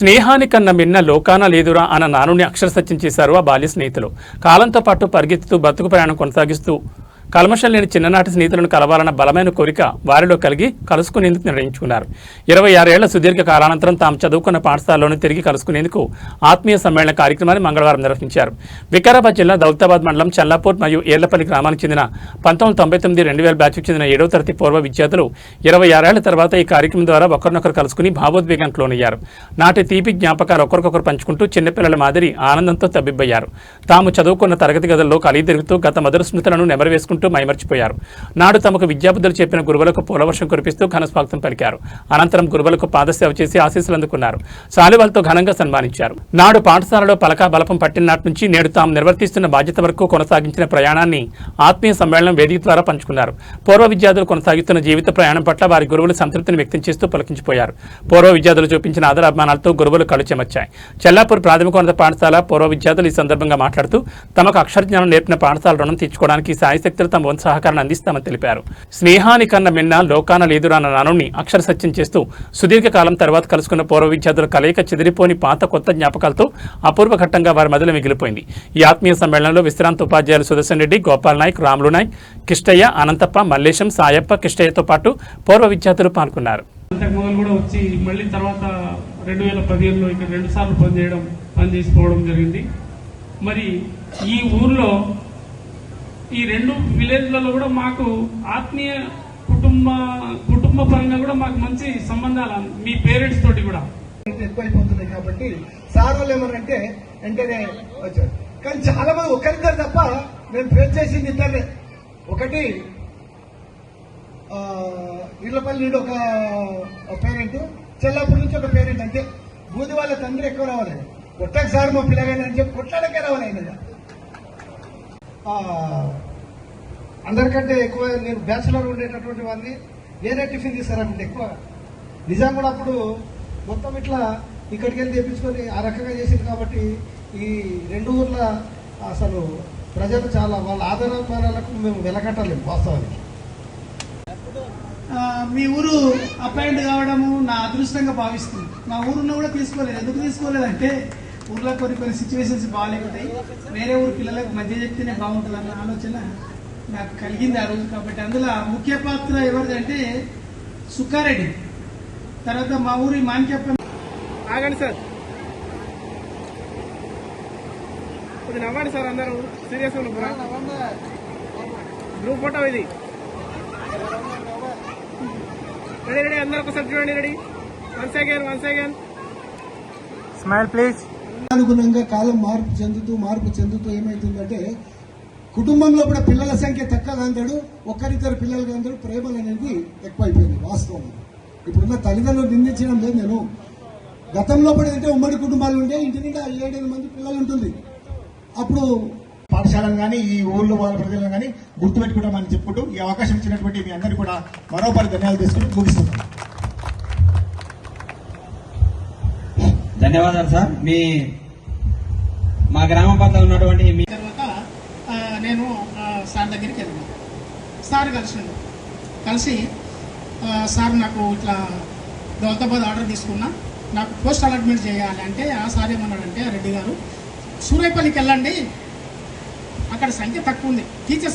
స్నేహాని కన్న మిన్న లోకాన లేదురా అన్న నానుని అక్షరసత్యం చేశారు ఆ బాల్య స్నేహితులు. కాలంతో పాటు పరిగెత్తుతూ బతుకు ప్రయాణం కొనసాగిస్తూ కల్మషం లేని చిన్ననాటి స్నేహితులను కలవాలన్న బలమైన కోరిక వారిలో కలిగి కలుసుకునేందుకు నిర్ణయించుకున్నారు. 26 ఏళ్ల సుదీర్ఘ కాలానంతరం తాము చదువుకున్న పాఠశాలలోనే తిరిగి కలుసుకునేందుకు ఆత్మీయ సమ్మేళన కార్యక్రమాన్ని మంగళవారం నిర్వహించారు. వికారాబాద్ జిల్లా దౌలతాబాద్ మండలం చల్లాపూర్ మరియు ఏర్లపల్లి గ్రామానికి చెందిన 1999-2000 బ్యాచ్కు చెందిన 7వ తరగతి పూర్వ విద్యార్థులు 26 ఏళ్ల తర్వాత ఈ కార్యక్రమం ద్వారా ఒకరినొకరు కలుసుకుని భావోద్వేగానికి లోనయ్యారు. నాటి తీపి జ్ఞాపకాలు ఒకరికొకరు పంచుకుంటూ చిన్నపిల్లల మాదిరి ఆనందంతో తబ్బిబ్బయ్యారు. తాము చదువుకున్న తరగతి గదుల్లో కలిగి తిరుగుతూ గత మధుర స్మృతులను నెమరవేసుకుంటూ మైమర్చిపోయారు. నాడు తమకు విద్యాబుద్ధులు చెప్పిన గురువులకు పూలవర్షం కురిపిస్తూ ఘనస్వాగతం పలికారు. అనంతరం గురువులకు పాదసేవ చేసి ఆశీస్సులు అందుకున్నారు. శాలువాలతో ఘనంగా సన్మానించారు. నాడు పాఠశాలలో పలకా బలపం పట్టిన నాటి నుంచి నేడు తాము నిర్వర్తిస్తున్న బాధ్యత వరకు కొనసాగించిన ప్రయాణాన్ని ఆత్మీయ సమ్మేళనం వేదిక ద్వారా పంచుకున్నారు. పూర్వ విద్యార్థులు కొనసాగిస్తున్న జీవిత ప్రయాణం పట్ల వారి గురువులు సంతృప్తిని వ్యక్తం చేస్తూ పలికించిపోయారు. పూర్వ విద్యార్థులు చూపించిన ఆదరాభిమానాలతో గురువులు కళ్ళు చెమర్చాయి. చెల్లాపూర్ ప్రాథమికోన్నత పాఠశాల పూర్వ విద్యార్థులు ఈ సందర్భంగా మాట్లాడుతూ తమకు అక్షరజ్ఞానం నేర్పిన పాఠశాల రుణం తీర్చుకోవడానికి సాయశక్తులు తమ వంతు సహకారాన్ని అందిస్తామని తెలిపారు. స్నేహాని కన్న మిన్న లోకాన లేదురా అన్న నానుని అక్షర సత్యం చేస్తూ సుదీర్ఘకాలం తర్వాత కలుసుకున్న పూర్వ విద్యార్థుల కలయిక చెదిరిపోని పాత కొత్త జ్ఞాపకాలతో అపూర్వ ఘట్టంగా వారి మధ్యలో మిగిలిపోయింది. ఈ ఆత్మీయ సమ్మేళనంలో విశ్రాంత ఉపాధ్యాయులు సుదర్శన్ రెడ్డి, గోపాల్ నాయక్, రాములు నాయక్, కిష్టయ్య, అనంతప్ప, మల్లేశం, సాయప్ప, కిష్టయ్యతో పాటు పూర్వ విద్యార్థులు పాల్గొన్నారు. కూడా వచ్చి మళ్ళీ తర్వాత 2015లో ఇక్కడ 2 సార్లు పనిచేసిపోవడం జరిగింది. మరి ఈ ఊర్లో ఈ 2 విలేజ్లలో కూడా మాకు ఆత్మీయ కుటుంబ పరంగా కూడా మాకు మంచి సంబంధాలు మీ పేరెంట్స్ తోటి కూడా ఎక్కువైపోతున్నాయి. కాబట్టి సార్ వాళ్ళు ఏమనంటే వెంటనే వచ్చారు. కానీ చాలా మంది ఒకరిద్దరు తప్ప నేను ఫేస్ చేసింది ఇద్దరే. ఒకటి ఇళ్లపల్లి నుండి ఒక పేరెంట్, చెల్లాపూర్ నుంచి ఒక పేరెంట్. అంతే. బూది వాళ్ళ తండ్రి ఎక్కువ రావాలి. కొట్టకు సార్ మా పిల్లగాని అని చెప్పి కొట్లాడకే రావాలి. ఆయన అందరికంటే ఎక్కువ నేను బ్యాచులర్ ఉండేటటువంటి వాడిని. నేనే టిఫిన్ తీస్తారంటే ఎక్కువ. నిజం కూడా అప్పుడు మొత్తం ఇట్లా ఇక్కడికి వెళ్ళి తెప్పించుకొని ఆ రకంగా చేసింది. కాబట్టి ఈ 2 ఊర్ల అసలు ప్రజలు చాలా వాళ్ళ ఆదరణకు మేము వెలకట్టలేము వాస్తవానికి. మీ ఊరు అపాయింట్ కావడము నా అదృష్టంగా భావిస్తుంది. మా ఊరులో కూడా తీసుకోలేదు. ఎందుకు తీసుకోలేదంటే ఊర్లో కొన్ని సిచ్యువేషన్స్ బాగాలేకపోతాయి. వేరే ఊరు పిల్లలకు మధ్య చెప్తేనే బాగుంటుంది అన్న ఆలోచన నాకు కలిగింది ఆ రోజు. కాబట్టి అందులో ముఖ్య పాత్ర ఎవరిదంటే సుక్కారెడ్డి, తర్వాత మా ఊరి మాన్యప్ప. ఆగండి సార్, కొద్దిగా నవ్వండి సార్. అందరూ సీరియస్ గ్రూప్ ఫోటో ఇది. రెడీ అందరూ ఒకసారి చూడండి. Ready, once again smile please. అనుగుణంగా కాలం మార్పు చెందుతూ ఏమైతుందంటే కుటుంబంలో కూడా పిల్లల సంఖ్య తక్కువగా అంటాడు, ఒక్కరిద్దరు పిల్లలుగా అంటాడు. ప్రేమలు అనేది ఎక్కువైపోయింది వాస్తవం. ఇప్పుడున్న తల్లిదండ్రులు నిందించడం లేదు. నేను గతంలో కూడా ఏంటంటే ఉమ్మడి కుటుంబాలు ఉంటే ఇంటి నిండా 7-8 మంది పిల్లలు ఉంటుంది. అప్పుడు పాఠశాలను కానీ ఈ ఊళ్ళో వాళ్ళ ప్రజలను కానీ గుర్తుపెట్టుకుంటామని చెప్పుకుంటూ ఈ అవకాశం ఇచ్చినటువంటి మీ అందరికీ కూడా మరోపరి ధన్యవాదాలు తీసుకుంటూ ముగిస్తున్నాను. ధన్యవాదాలు సార్. మా గ్రామం పట్ల ఉన్నటువంటి తర్వాత నేను సార్ దగ్గరికి వెళ్ళాను. సార్ కలిసి సార్ నాకు ఇట్లా దౌలతాబాద్ ఆర్డర్ తీసుకున్నా, నాకు పోస్ట్ అలాట్మెంట్ చేయాలి అంటే ఆ సార్ ఏమన్నాడంటే రెడ్డి గారు సూర్యపల్లికి వెళ్ళండి, అక్కడ సంఖ్య తక్కువ ఉంది, టీచర్స్